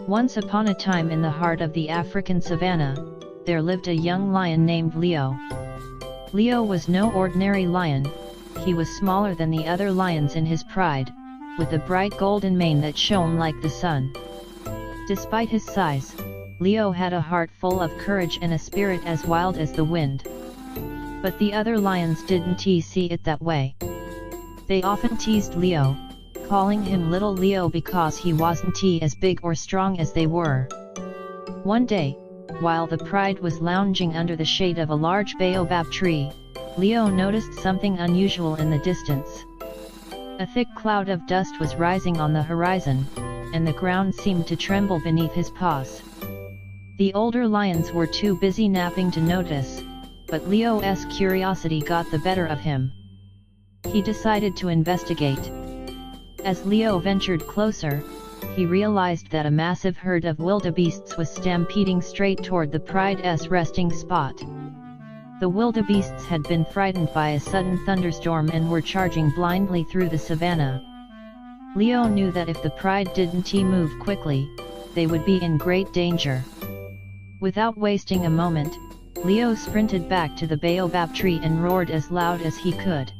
Once upon a time in the heart of the African savanna, there lived a young lion named Leo. Leo was no ordinary lion. He was smaller than the other lions in his pride, with a bright golden mane that shone like the sun. Despite his size, Leo had a heart full of courage and a spirit as wild as the wind. But the other lions didn't see it that way. They often teased Leo, calling him Little Leo because he wasn't as big or strong as they were. One day, while the pride was lounging under the shade of a large baobab tree, Leo noticed something unusual in the distance. A thick cloud of dust was rising on the horizon, and the ground seemed to tremble beneath his paws. The older lions were too busy napping to notice, but Leo's curiosity got the better of him. He decided to investigate. As Leo ventured closer, he realized that a massive herd of wildebeests was stampeding straight toward the pride's resting spot. The wildebeests had been frightened by a sudden thunderstorm and were charging blindly through the savanna. Leo knew that if the pride didn't move quickly, they would be in great danger. Without wasting a moment, Leo sprinted back to the baobab tree and roared as loud as he could.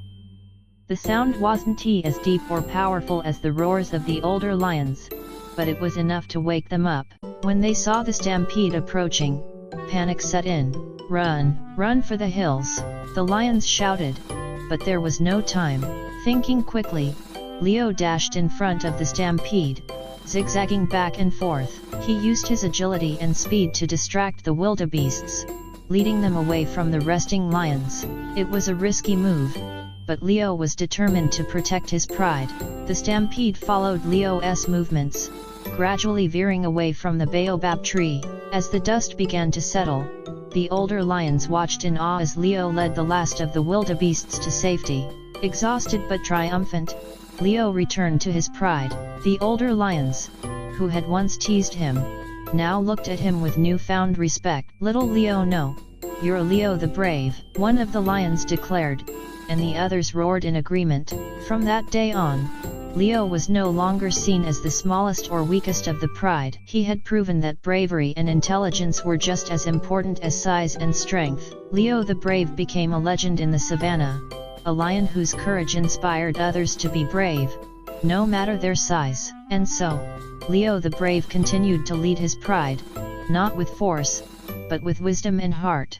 The sound wasn't as deep or powerful as the roars of the older lions, but it was enough to wake them up. When they saw the stampede approaching, panic set in. "Run, run for the hills," the lions shouted, but there was no time. Thinking quickly, Leo dashed in front of the stampede, zigzagging back and forth. He used his agility and speed to distract the wildebeests, leading them away from the resting lions. It was a risky move, but Leo was determined to protect his pride. The stampede followed Leo's movements, gradually veering away from the baobab tree. As the dust began to settle, the older lions watched in awe as Leo led the last of the wildebeests to safety. Exhausted but triumphant, Leo returned to his pride. The older lions, who had once teased him, now looked at him with newfound respect. "Little Leo, no, you're Leo the brave," one of the lions declared, and the others roared in agreement. From that day on, Leo was no longer seen as the smallest or weakest of the pride. He had proven that bravery and intelligence were just as important as size and strength. Leo the Brave became a legend in the savannah, a lion whose courage inspired others to be brave, no matter their size. And so, Leo the Brave continued to lead his pride, not with force, but with wisdom and heart.